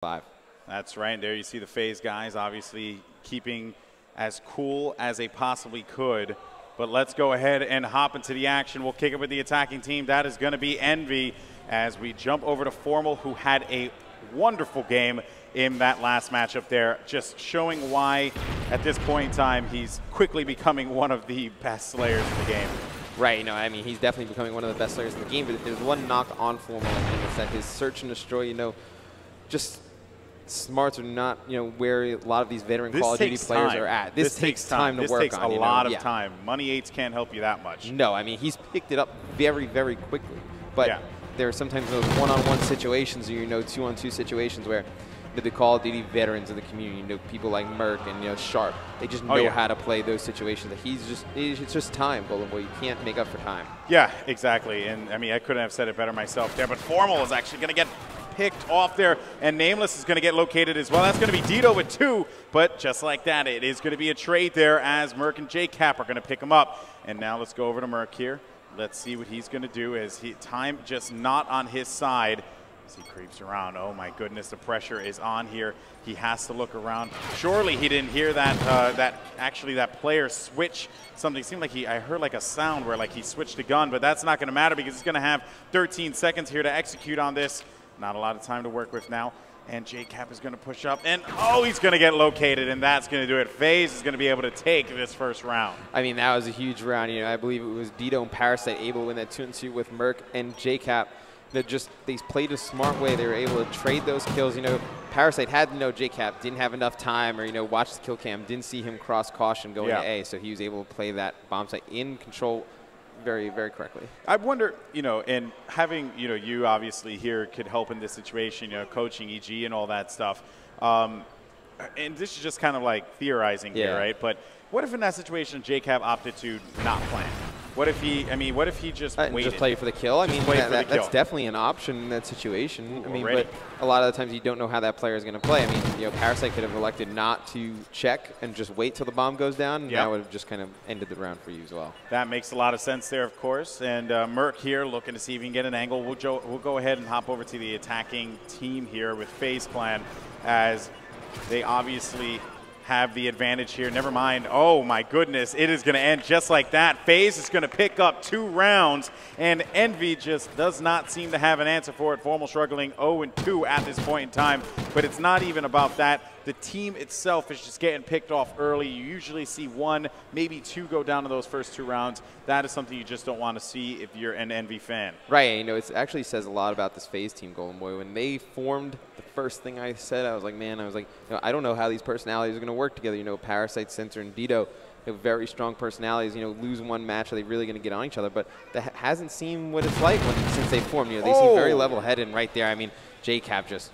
5. That's right. There you see the Faze guys obviously keeping as cool as they possibly could. But let's go ahead and hop into the action. We'll kick it with the attacking team. That is going to be Envy as we jump over to Formal, who had a wonderful game in that last matchup there, just showing why at this point in time he's quickly becoming one of the best slayers in the game. Right, I mean, he's definitely becoming one of the best slayers in the game, but there's one knock on Formal, and it's that his search and destroy, just smarts are not, where a lot of these veteran Call of Duty players are at. This takes time to work on. This takes a lot of time. Money 8s can't help you that much. No, I mean, he's picked it up very, very quickly. But there are sometimes those one-on-one situations or, two-on-two situations where the Call of Duty veterans of the community, people like Merc and, Sharp, they just know how to play those situations. It's just time, Golden Boy. You can't make up for time. Yeah, exactly. And, I mean, I couldn't have said it better myself there. But Formal is actually going to get picked off there, and Nameless is going to get located as well. That's going to be Dito with 2, but just like that, it is going to be a trade there as Merc and JCap are going to pick him up. And now let's go over to Merc here. Let's see what he's going to do as time just not on his side as he creeps around. Oh my goodness, the pressure is on here. He has to look around. Surely he didn't hear that that player switch something. It seemed like I heard like a sound where like he switched a gun, but that's not going to matter because he's going to have 13 seconds here to execute on this. Not a lot of time to work with now. And JCap is going to push up. And, oh, he's going to get located, and that's going to do it. Faze is going to be able to take this first round. I mean, that was a huge round. I believe it was Dito and Parasite able to win that 2-2 with Merc and JCap. They played a smart way. They were able to trade those kills. Parasite had JCap didn't have enough time or, watched the kill cam, didn't see him cross caution going to A. So he was able to play that bomb site in control very, very correctly. I wonder, and having, you obviously here could help in this situation, coaching EG and all that stuff. And this is just kind of like theorizing here, right? But what if in that situation JCap opted to not plan? What if he, what if he just waited? Just play for the kill? I mean, that's definitely an option in that situation. Ooh, but a lot of the times you don't know how that player is going to play. I mean, Parasite could have elected not to check and just wait till the bomb goes down, and that would have just kind of ended the round for you as well. That makes a lot of sense there, of course. And Merc here looking to see if he can get an angle. We'll go ahead and hop over to the attacking team here with Faze Clan as they obviously have the advantage here. Never mind. Oh my goodness, it is going to end just like that. Faze is going to pick up 2 rounds, and Envy just does not seem to have an answer for it. Formal struggling 0-2 at this point in time, but it's not even about that. The team itself is just getting picked off early. You usually see 1, maybe 2 go down to those first 2 rounds. That is something you just don't want to see if you're an Envy fan. Right, it actually says a lot about this Faze team, Golden Boy. When they formed, the first thing I said, I was like, man, I don't know how these personalities are going to work together. Parasite, Sensor, and Dito have very strong personalities. Lose one match, are they really going to get on each other? But that hasn't seemed what it's like since they formed. They seem very level-headed, and right there, I mean, JCap just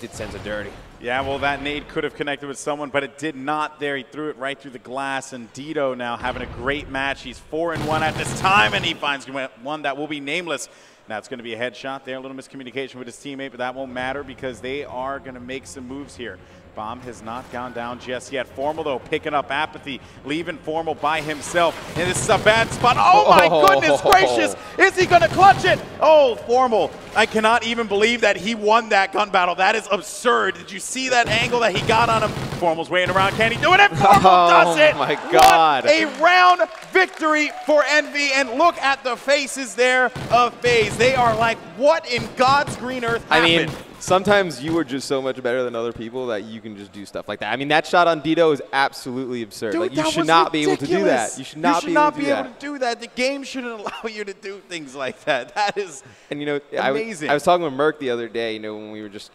did Sensor dirty. Yeah, well, that nade could have connected with someone, but it did not there. He threw it right through the glass, and Dito now having a great match. He's 4-1 at this time, and he finds one that will be Nameless. Now it's going to be a headshot there, a little miscommunication with his teammate, but that won't matter because they are going to make some moves here. Bomb has not gone down just yet. Formal, though, picking up Apathy, leaving Formal by himself. And this is a bad spot. Oh, my goodness gracious. Is he going to clutch it? Oh, Formal. I cannot even believe that he won that gun battle. That is absurd. Did you see that angle that he got on him? Formal's waiting around. Can he do it? And Formal does it. Oh, my God. What a round victory for Envy. And look at the faces there of Faze. They are like, what in God's green earth happened? I mean, sometimes you are just so much better than other people that you can just do stuff like that. I mean, that shot on Dito is absolutely absurd. Dude, you should not be able to do that. You should not be able to do that. The game shouldn't allow you to do things like that. That is amazing. I was talking with Merc the other day, when we were just,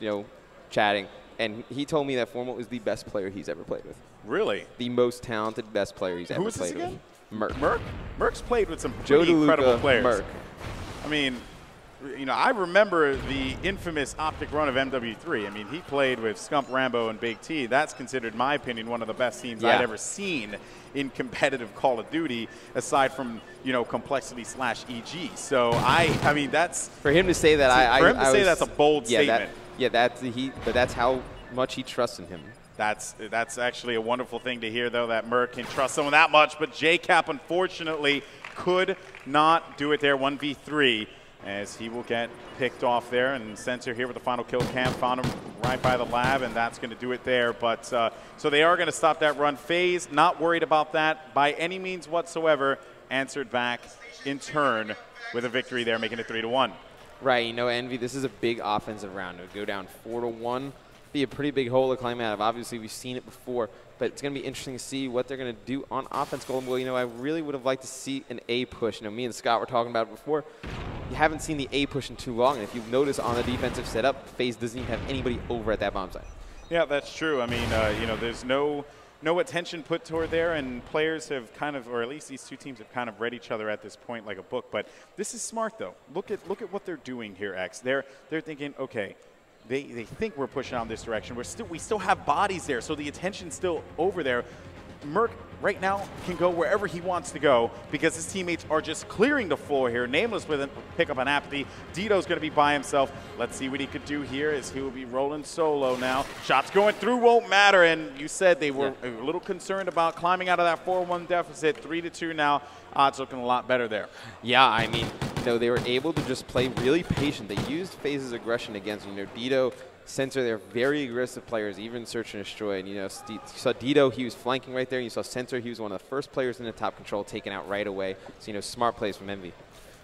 chatting, and he told me that Formal is the best player he's ever played with. Really? The most talented, best player he's ever played with. Merc. Merc's played with some pretty incredible players. Merc. I mean, I remember the infamous optic run of MW3. I mean, he played with Scump, Rambo, and Big T. That's considered, in my opinion, one of the best teams I'd ever seen in competitive Call of Duty, aside from, complexity/EG. So, I mean, that's... For him to say that, for him to say that's a bold statement. But that's how much he trusts in him. That's actually a wonderful thing to hear, though, that Merc can trust someone that much. But JCap, unfortunately, could not do it there, 1v3. as he will get picked off there. And Sensor here with the final kill cam found him right by the lab, and that's going to do it there. But so they are going to stop that run. Faze, not worried about that by any means whatsoever, answered back in turn with a victory there, making it 3-1. Right, you know, Envy, this is a big offensive round. It would go down 4-1, be a pretty big hole to climb out of. Obviously, we've seen it before, but it's going to be interesting to see what they're going to do on offense. Golden Boy, you know, I really would have liked to see an A push. You know, me and Scott were talking about it before. You haven't seen the A push in too long, and if you notice on the defensive setup, Faze doesn't even have anybody over at that bomb site. Yeah, that's true. I mean, you know, there's no attention put toward there, and players have kind of, or at least these two teams have kind of read each other at this point like a book. But this is smart, though. Look at what they're doing here, X. They're thinking, okay, they think we're pushing out in this direction. We still have bodies there, so the attention's still over there. Merc right now can go wherever he wants to go because his teammates are just clearing the floor here. Nameless with a pick up on Apathy. Dito's going to be by himself. Let's see what he could do here as he will be rolling solo now. Shots going through won't matter, and you said they were a little concerned about climbing out of that 4-1 deficit. 3-2 now. Odds looking a lot better there. Yeah, I mean, you know, they were able to just play really patient. They used Faze's aggression against, you know, Dito, Sensor, they're very aggressive players, even Search and Destroy. And, you know, you saw Dito, he was flanking right there. And you saw Sensor, he was one of the first players in the top control taken out right away. So, you know, smart plays from Envy.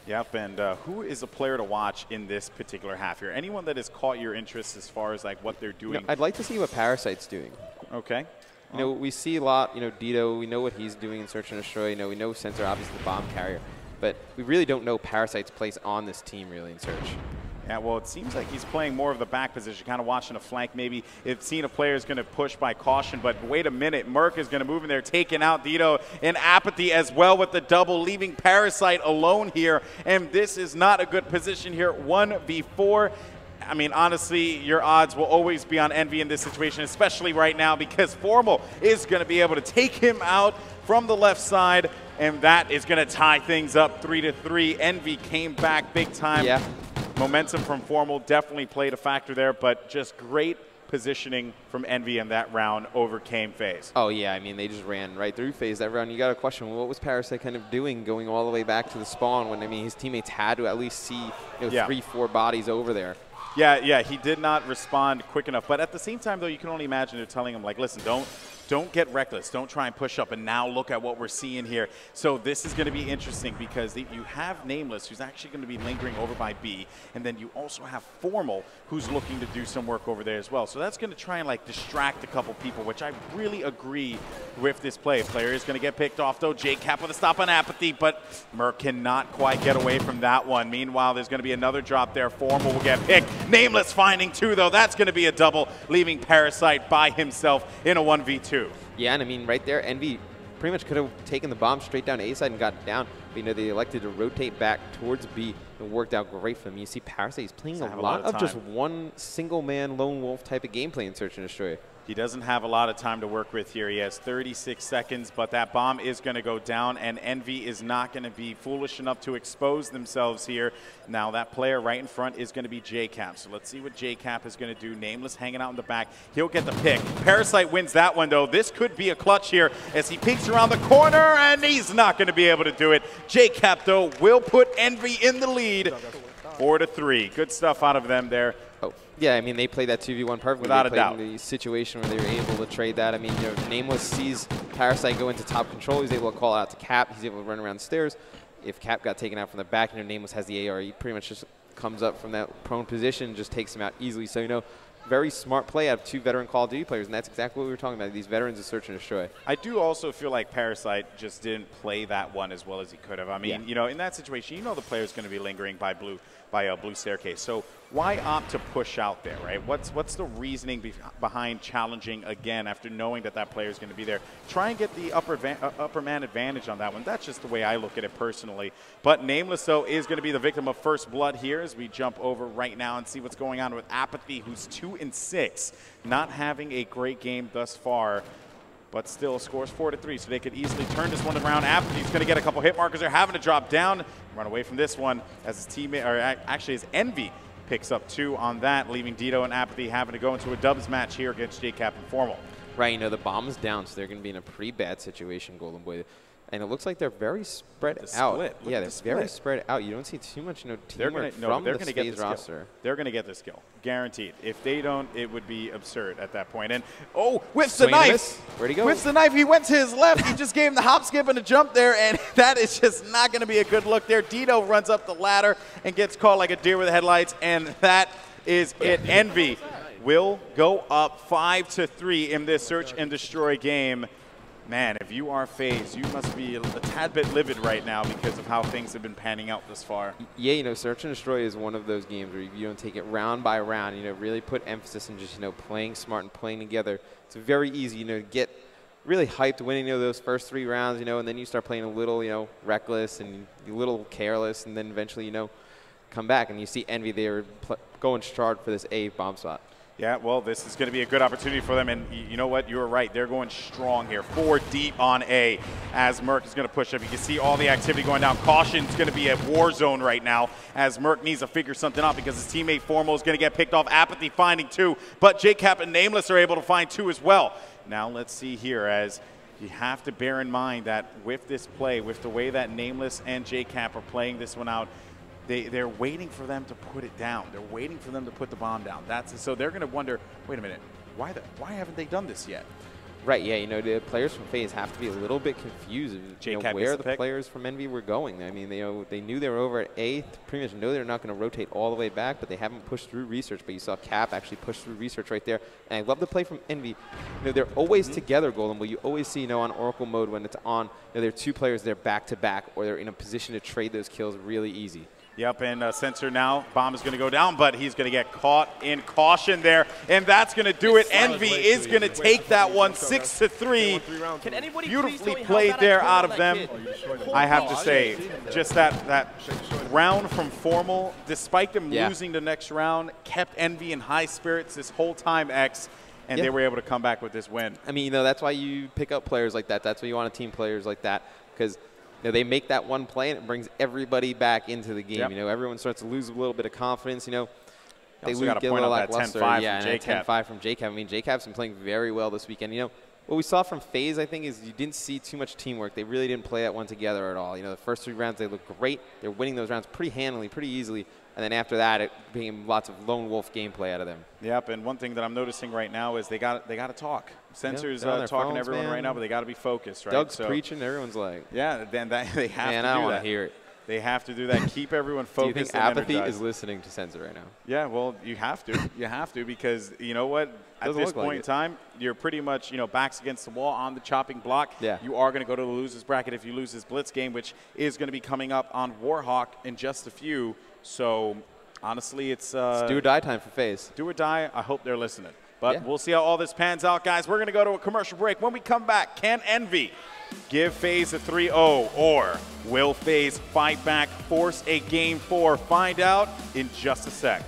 Yep, and who is a player to watch in this particular half here? Anyone that has caught your interest as far as, like, what they're doing? You know, I'd like to see what Parasite's doing. Okay. You know, we see a lot, you know, Dito, we know what he's doing in Search and Destroy. You know, we know Sensor, obviously the bomb carrier. But we really don't know Parasite's place on this team, really, in Search. Yeah, well, it seems like he's playing more of the back position, kind of watching a flank maybe. If seeing a player is going to push by caution, but wait a minute, Merc is going to move in there, taking out Dito and Apathy as well with the double, leaving Parasite alone here. And this is not a good position here, 1v4. I mean, honestly, your odds will always be on Envy in this situation, especially right now because Formal is going to be able to take him out from the left side, and that is going to tie things up 3-3. Envy came back big time. Yeah. Momentum from Formal definitely played a factor there, but just great positioning from Envy in that round overcame Faze. Oh, yeah. I mean, they just ran right through Faze that round. You got to question, well, what was Parasite kind of doing going all the way back to the spawn when, I mean, his teammates had to at least see, you know, 3-4 bodies over there. Yeah, he did not respond quick enough. But at the same time, though, you can only imagine they're telling him, like, listen, don't get reckless. Don't try and push up. And now look at what we're seeing here. So this is going to be interesting because you have Nameless, who's actually going to be lingering over by B. And then you also have Formal, who's looking to do some work over there as well. So that's going to try and, like, distract a couple people, which I really agree with this play. Player is going to get picked off, though. J-Cap with a stop on Apathy, but Merc cannot quite get away from that one. Meanwhile, there's going to be another drop there. Formal will get picked. Nameless finding two, though. That's going to be a double, leaving Parasite by himself in a 1v2. Yeah, and I mean, right there, Envy pretty much could have taken the bomb straight down to A side and got it down. But, you know, they elected to rotate back towards B. It worked out great for them. You see Parasite, he's playing a lot of just one single-man lone wolf type of gameplay in Search and Destroy. He doesn't have a lot of time to work with here. He has 36 seconds, but that bomb is going to go down, and Envy is not going to be foolish enough to expose themselves here. Now, that player right in front is going to be J-Cap. So let's see what J-Cap is going to do. Nameless hanging out in the back. He'll get the pick. Parasite wins that one, though. This could be a clutch here as he peeks around the corner, and he's not going to be able to do it. J-Cap, though, will put Envy in the lead. 4-3. Good stuff out of them there. Oh, yeah, I mean, they played that 2v1 perfectly. Without a doubt. In the situation where they were able to trade that. I mean, you know, Nameless sees Parasite go into top control. He's able to call out to Cap. He's able to run around the stairs. If Cap got taken out from the back, you know, Nameless has the AR. He pretty much just comes up from that prone position and just takes him out easily. So, you know, very smart play out of two veteran Call of Duty players, and that's exactly what we were talking about, these veterans of Search and Destroy. I do also feel like Parasite just didn't play that one as well as he could have. I mean, you know, in that situation, you know the player's going to be lingering by blue staircase. So why opt to push out there, right? What's the reasoning behind challenging again after knowing that that player is going to be there? Try and get the upper man advantage on that one. That's just the way I look at it personally. But Nameless, though, is going to be the victim of first blood here as we jump over right now and see what's going on with Apathy, who's 2-6, not having a great game thus far. But still scores 4-3, so they could easily turn this one around. Apathy's going to get a couple hit markers. They're having to drop down, run away from this one as his teammate, or actually his Envy picks up 2 on that, leaving Dito and Apathy having to go into a dubs match here against J-Cap and Formal. Right, you know, the bomb is down, so they're going to be in a pretty bad situation, Golden Boy. And it looks like they're very spread The out. split. Look Yeah, at they're the split. very spread out. You don't see too much teamwork from they're the gonna get Faze this roster. kill. They're going to get this kill. Guaranteed. If they don't, it would be absurd at that point. And, oh, whiffs the knife. Where'd he go? Whiffs the knife. He went to his left. He just gave him the hop, skip, and a jump there, and that is just not going to be a good look there. Dito runs up the ladder and gets caught like a deer with the headlights, and that is it. Envy will go up 5-3 in this search and destroy game. Man, if you are Faze, you must be a tad bit livid right now because of how things have been panning out this far. Yeah, you know, Search and Destroy is one of those games where you don't take it round by round, you know, really put emphasis on just, you know, playing smart and playing together. It's very easy, you know, to get really hyped winning, you know, those first 3 rounds, you know, and then you start playing a little, you know, reckless and a little careless, and then eventually, you know, come back. And you see Envy, they're going hard for this A bomb spot. Yeah, well, this is going to be a good opportunity for them, and you know what? You were right. They're going strong here. 4 deep on A as Merc is going to push up. You can see all the activity going down. Caution's going to be a war zone right now as Merc needs to figure something out because his teammate Formal is going to get picked off. Apathy finding 2, but JCap and Nameless are able to find 2 as well. Now let's see here as you have to bear in mind that with this play, with the way that Nameless and JCap are playing this one out, they're waiting for them to put it down. They're waiting for them to put the bomb down. So they're going to wonder, wait a minute, why haven't they done this yet? Right, yeah, you know, the players from Faze have to be a little bit confused of, you know, where the players from Envy were going. I mean, they knew they were over at A, pretty much know they're not going to rotate all the way back, but they haven't pushed through research. But you saw Cap actually push through research right there. And I love the play from Envy. You know, they're always together, Golden, but you always see, you know, on Oracle mode when it's on, you know, there are 2 players there back to back, or they're in a position to trade those kills really easy. Yep, and Sensor now, bomb is going to go down, but he's going to get caught in caution there, and that's going to do it. Envy is going to take that one 6-3. Beautifully played there out of them. I have to say, just that round from Formal, despite them losing the next round, kept Envy in high spirits this whole time, X, and they were able to come back with this win. I mean, you know, that's why you pick up players like that. That's why you want to team players like that, because you know, they make that one play and it brings everybody back into the game. You know, everyone starts to lose a little bit of confidence. You know, they get a little lackluster. Yeah, and 10-5 from JCap. I mean, JCap's been playing very well this weekend. You know, what we saw from Faze, I think, is you didn't see too much teamwork. They really didn't play that one together at all. You know, the first 3 rounds they looked great. They're winning those rounds pretty handily, pretty easily. And then after that, it became lots of lone wolf gameplay out of them. Yep, and one thing that I'm noticing right now is they got to talk. Sensor's talking to everyone right now, but they got to be focused, right? Doug's preaching. Everyone's like, yeah, then they have to do that. Man, I don't want to hear it. They have to do that. Keep everyone focused. Do you think Apathy is listening to Sensor right now? Yeah, well, you have to. You have to, because you know what? At this point in time, you're pretty much, you know, backs against the wall on the chopping block. Yeah. You are going to go to the losers bracket if you lose this Blitz game, which is going to be coming up on Warhawk in just a few. So honestly, it's do or die time for Faze. Do or die. I hope they're listening. But we'll see how all this pans out, guys. We're going to go to a commercial break. When we come back, can Envy give Faze a 3-0, or will Faze fight back, force a game 4? Find out in just a sec.